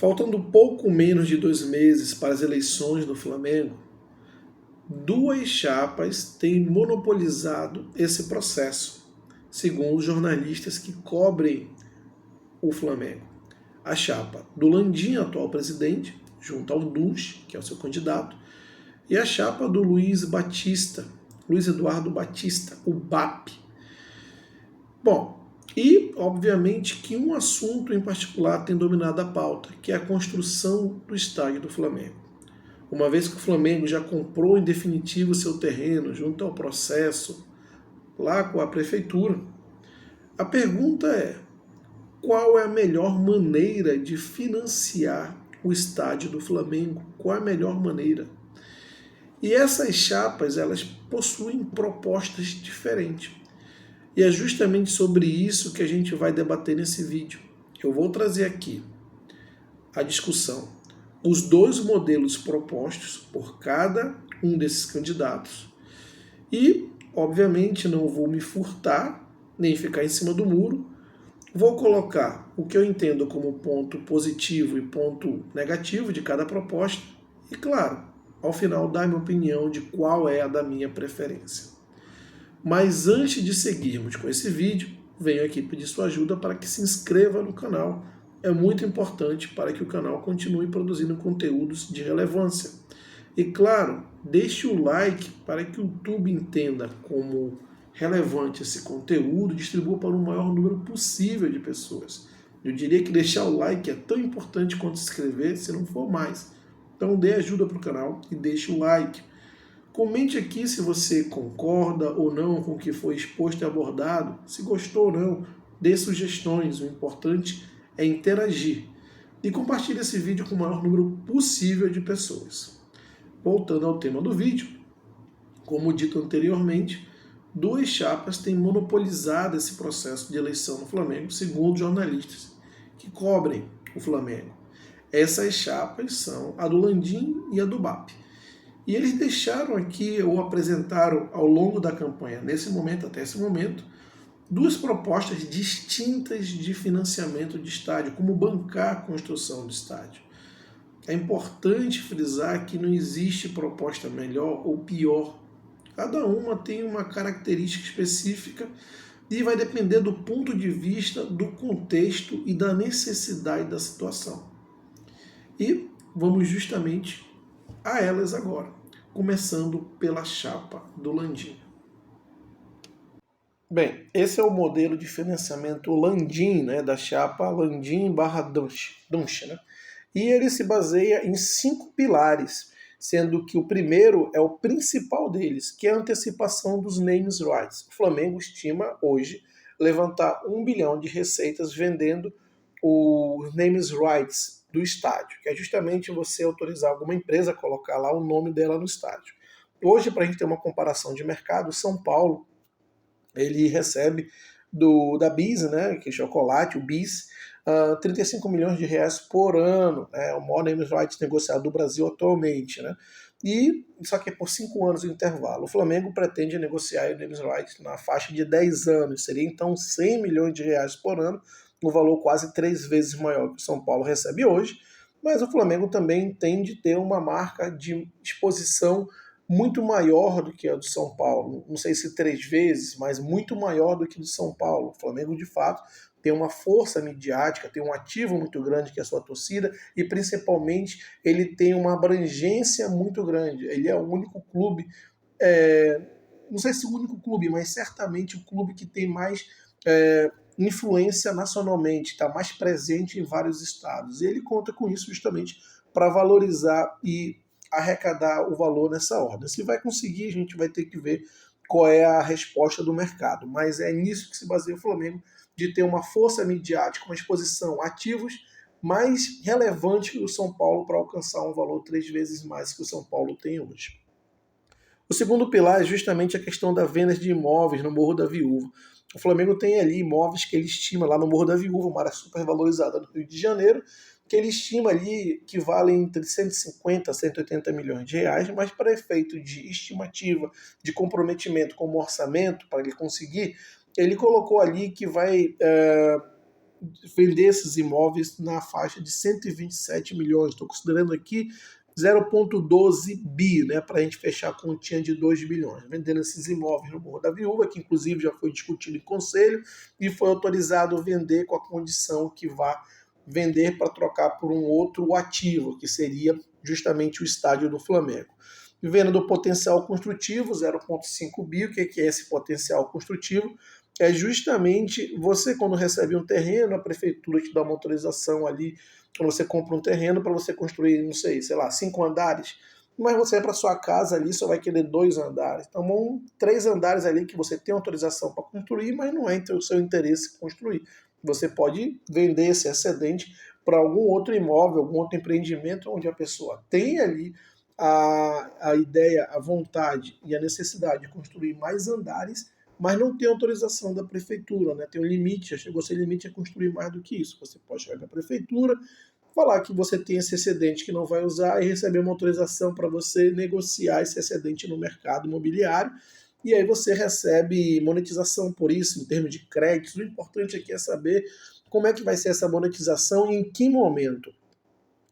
Faltando pouco menos de 2 meses para as eleições do Flamengo, duas chapas têm monopolizado esse processo, segundo jornalistas que cobrem o Flamengo. A chapa do Landim, atual presidente, junto ao Dunche, que é o seu candidato, e a chapa do Luiz Eduardo Batista, o BAP. Bom, e obviamente que um assunto em particular tem dominado a pauta, que é a construção do estádio do Flamengo. Uma vez que o Flamengo já comprou em definitivo seu terreno junto ao processo lá com a prefeitura, a pergunta é: qual é a melhor maneira de financiar o estádio do Flamengo? Qual é a melhor maneira? E essas chapas, elas possuem propostas diferentes. E é justamente sobre isso que a gente vai debater nesse vídeo. Eu vou trazer aqui a discussão, os dois modelos propostos por cada um desses candidatos. E, obviamente, não vou me furtar, nem ficar em cima do muro. Vou colocar o que eu entendo como ponto positivo e ponto negativo de cada proposta. E, claro, ao final, dar minha opinião de qual é a da minha preferência. Mas antes de seguirmos com esse vídeo, venho aqui pedir sua ajuda para que se inscreva no canal. É muito importante para que o canal continue produzindo conteúdos de relevância. E claro, deixe o like para que o YouTube entenda como relevante esse conteúdo, distribua para o maior número possível de pessoas. Eu diria que deixar o like é tão importante quanto se inscrever, se não for mais. Então dê ajuda para o canal e deixe o like. Comente aqui se você concorda ou não com o que foi exposto e abordado, se gostou ou não, dê sugestões, o importante é interagir. E compartilhe esse vídeo com o maior número possível de pessoas. Voltando ao tema do vídeo, como dito anteriormente, duas chapas têm monopolizado esse processo de eleição no Flamengo, segundo jornalistas que cobrem o Flamengo. Essas chapas são a do Landim e a do BAP. E eles deixaram aqui, ou apresentaram ao longo da campanha, nesse momento, até esse momento, duas propostas distintas de financiamento de estádio, como bancar a construção do estádio. É importante frisar que não existe proposta melhor ou pior. Cada uma tem uma característica específica e vai depender do ponto de vista, do contexto e da necessidade da situação. E vamos justamente a elas agora, começando pela chapa do Landim. Bem, esse é o modelo de financiamento Landim, né, da chapa Landim/Dunche, né? E ele se baseia em 5 pilares, sendo que o primeiro é o principal deles, que é a antecipação dos names rights. O Flamengo estima hoje levantar 1 bilhão de receitas vendendo os names rights do estádio, que é justamente você autorizar alguma empresa a colocar lá o nome dela no estádio. Hoje, para a gente ter uma comparação de mercado, o São Paulo ele recebe da Bis, né, que é chocolate, o Bis, 35 milhões de reais por ano, né, o maior names rights negociado do Brasil atualmente, né, e só que é por 5 anos o intervalo. O Flamengo pretende negociar o names rights na faixa de 10 anos, seria então 100 milhões de reais por ano, um valor quase 3 vezes maior que o São Paulo recebe hoje, mas o Flamengo também tem de ter uma marca de exposição muito maior do que a do São Paulo. Não sei se 3 vezes, mas muito maior do que a do São Paulo. O Flamengo, de fato, tem uma força midiática, tem um ativo muito grande que é a sua torcida e, principalmente, ele tem uma abrangência muito grande. Ele é o único clube, não sei se o único clube, mas certamente o clube que tem mais influência nacionalmente, está mais presente em vários estados. E ele conta com isso justamente para valorizar e arrecadar o valor nessa ordem. Se vai conseguir, a gente vai ter que ver qual é a resposta do mercado. Mas é nisso que se baseia o Flamengo, de ter uma força midiática, uma exposição, ativos mais relevante que o São Paulo para alcançar um valor 3 vezes mais que o São Paulo tem hoje. O segundo pilar é justamente a questão da venda de imóveis no Morro da Viúva. O Flamengo tem ali imóveis que ele estima lá no Morro da Viúva, uma área super valorizada do Rio de Janeiro, que ele estima ali que valem entre 150 a 180 milhões de reais, mas para efeito de estimativa, de comprometimento com o orçamento, para ele conseguir, ele colocou ali que vai vender esses imóveis na faixa de 127 milhões. Estou considerando aqui 0,12 bi, né, para a gente fechar a continha de 2 bilhões, vendendo esses imóveis no Morro da Viúva, que inclusive já foi discutido em conselho e foi autorizado a vender com a condição que vá vender para trocar por um outro ativo, que seria justamente o estádio do Flamengo. Venda do potencial construtivo, 0,5 bi. O que é esse potencial construtivo? É justamente você, quando recebe um terreno, a prefeitura te dá uma autorização ali, quando você compra um terreno para você construir, não sei lá, 5 andares, mas você vai para sua casa ali, só vai querer 2 andares. Então, 3 andares ali que você tem autorização para construir, mas não é o seu interesse construir. Você pode vender esse excedente para algum outro imóvel, algum outro empreendimento onde a pessoa tem ali a ideia, a vontade e a necessidade de construir mais andares, mas não tem autorização da prefeitura, né? Tem um limite, já chegou a ser limite a construir mais do que isso. Você pode chegar na prefeitura, falar que você tem esse excedente que não vai usar e receber uma autorização para você negociar esse excedente no mercado imobiliário, e aí você recebe monetização por isso, em termos de créditos. O importante aqui é saber como é que vai ser essa monetização e em que momento.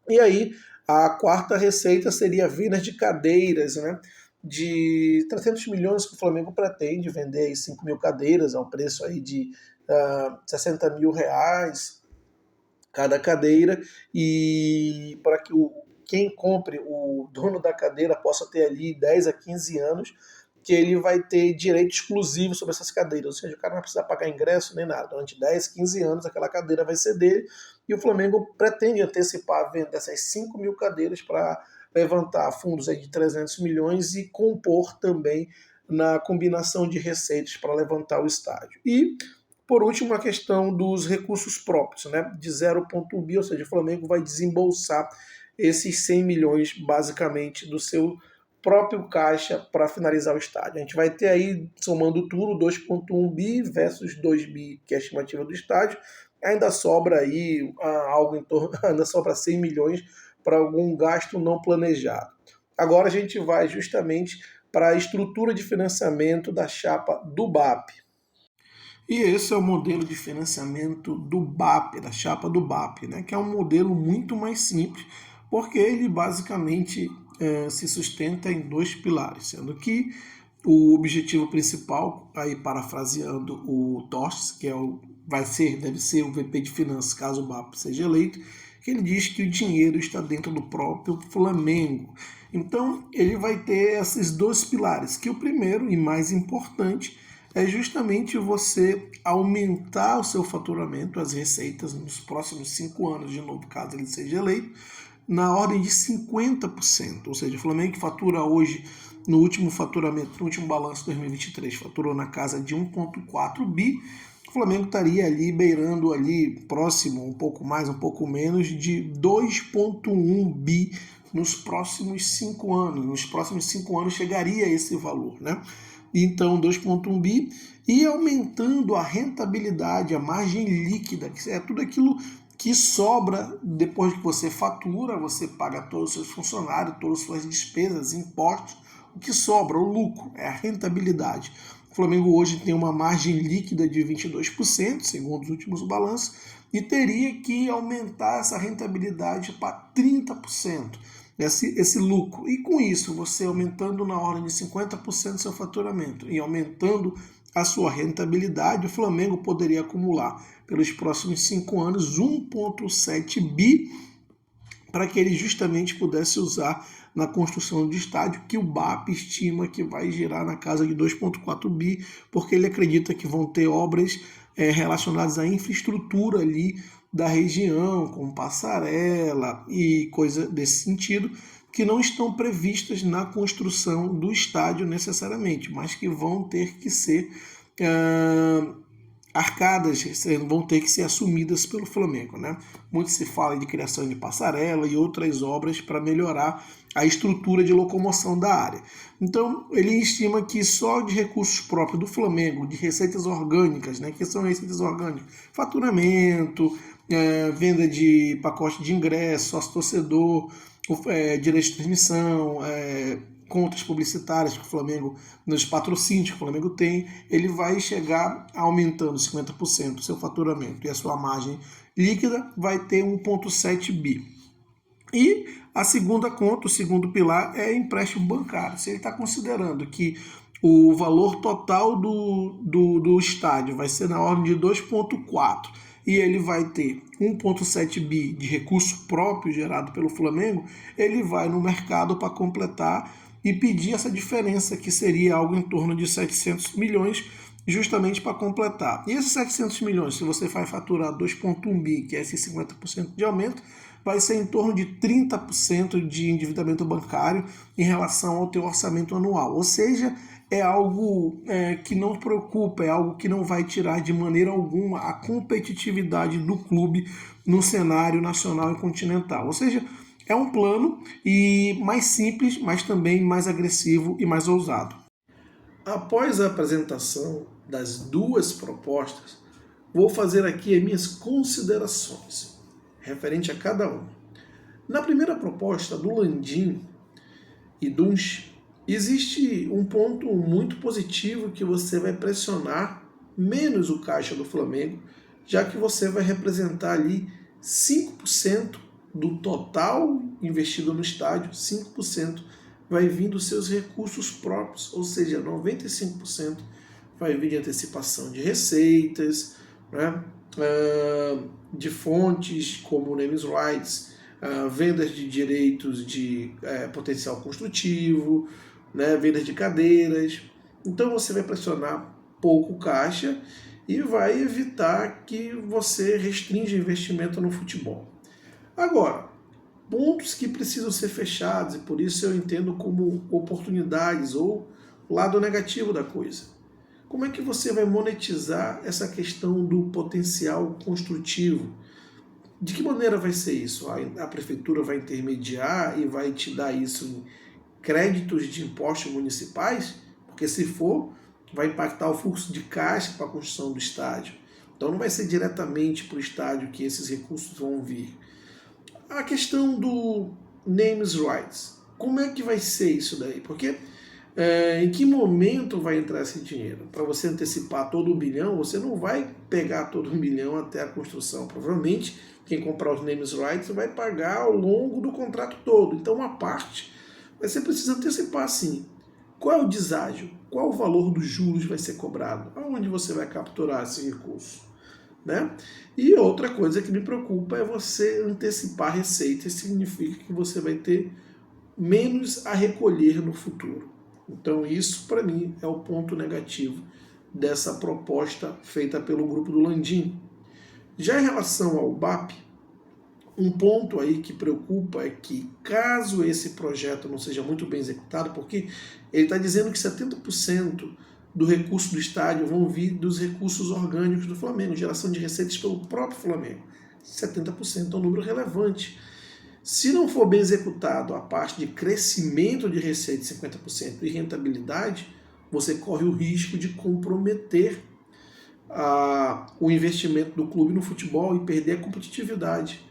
E aí, a quarta receita seria vendas de cadeiras, né? De 300 milhões que o Flamengo pretende vender aí 5 mil cadeiras ao preço aí de 60 mil reais cada cadeira, e para que quem compre, o dono da cadeira, possa ter ali 10 a 15 anos, que ele vai ter direito exclusivo sobre essas cadeiras, ou seja, o cara não vai precisar pagar ingresso nem nada. Durante 10, 15 anos aquela cadeira vai ser dele, e o Flamengo pretende antecipar a venda dessas 5 mil cadeiras para levantar fundos aí de 300 milhões e compor também na combinação de receitas para levantar o estádio. E, por último, a questão dos recursos próprios, né, de 0,1 bi, ou seja, o Flamengo vai desembolsar esses 100 milhões, basicamente, do seu próprio caixa para finalizar o estádio. A gente vai ter aí, somando tudo, 2,1 bi versus 2 bi, que é a estimativa do estádio. Ainda sobra aí algo em torno, ainda sobra 100 milhões para algum gasto não planejado. Agora a gente vai justamente para a estrutura de financiamento da chapa do BAP. E esse é o modelo de financiamento do BAP, da chapa do BAP, né, que é um modelo muito mais simples, porque ele basicamente se sustenta em 2 pilares, sendo que o objetivo principal, aí parafraseando o Torres, que deve ser o VP de Finanças, caso o BAP seja eleito, que ele diz que o dinheiro está dentro do próprio Flamengo. Então, ele vai ter esses 2 pilares, que o primeiro e mais importante é justamente você aumentar o seu faturamento, as receitas, nos próximos 5 anos, de novo, caso ele seja eleito, na ordem de 50%. Ou seja, o Flamengo que fatura hoje, no último faturamento, no último balanço de 2023, faturou na casa de 1,4 bi, o Flamengo estaria ali beirando ali, próximo, um pouco mais, um pouco menos, de 2,1 bi nos próximos 5 anos. Nos próximos 5 anos chegaria a esse valor, né? Então, 2,1 bi, e aumentando a rentabilidade, a margem líquida, que é tudo aquilo que sobra depois que você fatura, você paga todos os seus funcionários, todas as suas despesas, impostos, o que sobra, o lucro, é a rentabilidade. O Flamengo hoje tem uma margem líquida de 22%, segundo os últimos balanços, e teria que aumentar essa rentabilidade para 30%. Esse lucro. E com isso, você aumentando na ordem de 50% do seu faturamento e aumentando a sua rentabilidade, o Flamengo poderia acumular pelos próximos 5 anos 1,7 bi para que ele justamente pudesse usar na construção do estádio, que o BAP estima que vai girar na casa de 2,4 bi, porque ele acredita que vão ter obras relacionadas à infraestrutura ali da região, como passarela e coisa desse sentido, que não estão previstas na construção do estádio necessariamente, mas que vão ter que ser arcadas, vão ter que ser assumidas pelo Flamengo, né? Muito se fala de criação de passarela e outras obras para melhorar a estrutura de locomoção da área. Então, ele estima que só de recursos próprios do Flamengo, de receitas orgânicas, né? Que são receitas orgânicas, faturamento, venda de pacote de ingresso, sócio-torcedor, direito de transmissão, contas publicitárias que o Flamengo, nos patrocínios que o Flamengo tem, ele vai chegar aumentando 50% o seu faturamento e a sua margem líquida vai ter 1,7 bi. E a segunda conta, o segundo pilar, é empréstimo bancário. Se ele está considerando que o valor total do estádio vai ser na ordem de 2,4 e ele vai ter 1,7 bi de recurso próprio gerado pelo Flamengo, ele vai no mercado para completar e pedir essa diferença, que seria algo em torno de 700 milhões, justamente para completar. E esses 700 milhões, se você vai faturar 2,1 bi, que é esse 50% de aumento, vai ser em torno de 30% de endividamento bancário em relação ao teu orçamento anual. Ou seja, é algo que não preocupa, é algo que não vai tirar de maneira alguma a competitividade do clube no cenário nacional e continental. Ou seja, é um plano mais simples, mas também mais agressivo e mais ousado. Após a apresentação das duas propostas, vou fazer aqui as minhas considerações referente a cada uma. Na primeira proposta do Landim e Dunche, existe um ponto muito positivo que você vai pressionar menos o caixa do Flamengo, já que você vai representar ali 5% do total investido no estádio, 5% vai vir dos seus recursos próprios, ou seja, 95% vai vir de antecipação de receitas, né? De fontes como names rights, vendas de direitos de potencial construtivo, né? Vendas de cadeiras. Então você vai pressionar pouco caixa e vai evitar que você restrinja investimento no futebol. Agora, pontos que precisam ser fechados, e por isso eu entendo como oportunidades ou lado negativo da coisa. Como é que você vai monetizar essa questão do potencial construtivo? De que maneira vai ser isso? A prefeitura vai intermediar e vai te dar isso em créditos de impostos municipais? Porque se for, vai impactar o fluxo de caixa para a construção do estádio. Então não vai ser diretamente para o estádio que esses recursos vão vir. A questão do names rights, como é que vai ser isso daí? Porque em que momento vai entrar esse dinheiro? Para você antecipar todo 1 bilhão, você não vai pegar todo 1 bilhão até a construção. Provavelmente quem comprar os names rights vai pagar ao longo do contrato todo. Então uma parte você precisa antecipar sim. Qual é o deságio? Qual o valor dos juros vai ser cobrado? Aonde você vai capturar esse recurso? Né? E outra coisa que me preocupa é você antecipar receitas, significa que você vai ter menos a recolher no futuro. Então isso para mim é o ponto negativo dessa proposta feita pelo grupo do Landim. Já em relação ao BAP, um ponto aí que preocupa é que caso esse projeto não seja muito bem executado, porque ele está dizendo que 70% do recurso do estádio vão vir dos recursos orgânicos do Flamengo, geração de receitas pelo próprio Flamengo. 70% é um número relevante. Se não for bem executado a parte de crescimento de receita de 50% e rentabilidade, você corre o risco de comprometer o investimento do clube no futebol e perder a competitividade.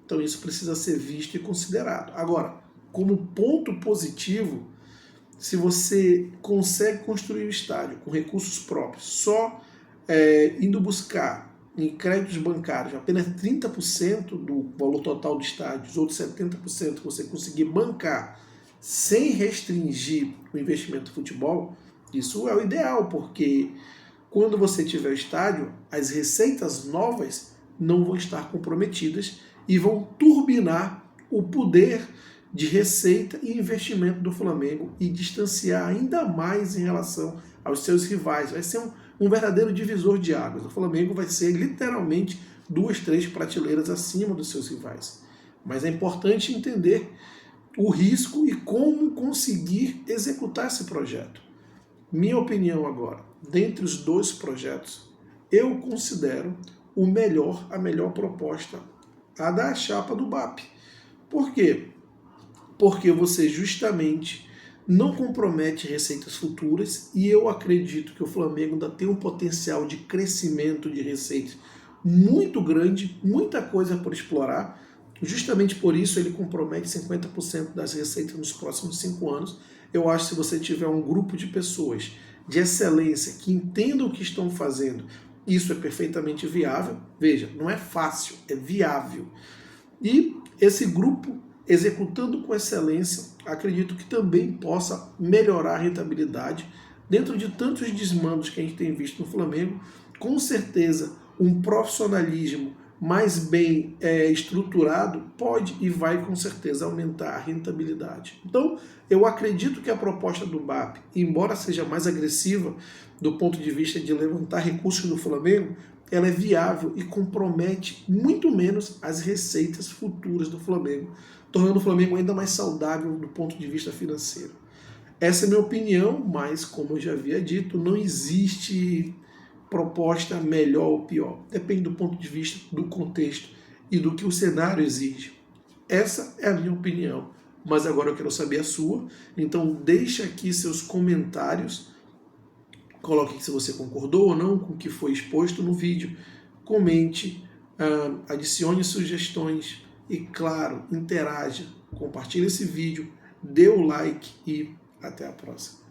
Então isso precisa ser visto e considerado. Agora, como ponto positivo, se você consegue construir o estádio com recursos próprios, só indo buscar em créditos bancários apenas 30% do valor total do estádio, os outros 70% você conseguir bancar sem restringir o investimento no futebol, isso é o ideal, porque quando você tiver o estádio, as receitas novas não vão estar comprometidas e vão turbinar o poder de receita e investimento do Flamengo e distanciar ainda mais em relação aos seus rivais. Vai ser um verdadeiro divisor de águas. O Flamengo vai ser literalmente 2, 3 prateleiras acima dos seus rivais. Mas é importante entender o risco e como conseguir executar esse projeto. Minha opinião agora, dentre os dois projetos, eu considero a melhor proposta, a da chapa do BAP. Por quê? Porque você justamente não compromete receitas futuras e eu acredito que o Flamengo ainda tem um potencial de crescimento de receitas muito grande, muita coisa por explorar. Justamente por isso ele compromete 50% das receitas nos próximos 5 anos. Eu acho que se você tiver um grupo de pessoas de excelência que entendam o que estão fazendo, isso é perfeitamente viável. Veja, não é fácil, é viável. E esse grupo, executando com excelência, acredito que também possa melhorar a rentabilidade. Dentro de tantos desmandos que a gente tem visto no Flamengo, com certeza um profissionalismo mais bem estruturado pode e vai com certeza aumentar a rentabilidade. Então, eu acredito que a proposta do BAP, embora seja mais agressiva do ponto de vista de levantar recursos no Flamengo, ela é viável e compromete muito menos as receitas futuras do Flamengo, tornando o Flamengo ainda mais saudável do ponto de vista financeiro. Essa é a minha opinião, mas como eu já havia dito, não existe proposta melhor ou pior. Depende do ponto de vista, do contexto e do que o cenário exige. Essa é a minha opinião, mas agora eu quero saber a sua. Então deixa aqui seus comentários, coloque se você concordou ou não com o que foi exposto no vídeo, comente, adicione sugestões e, claro, interaja, compartilhe esse vídeo, dê o like e até a próxima.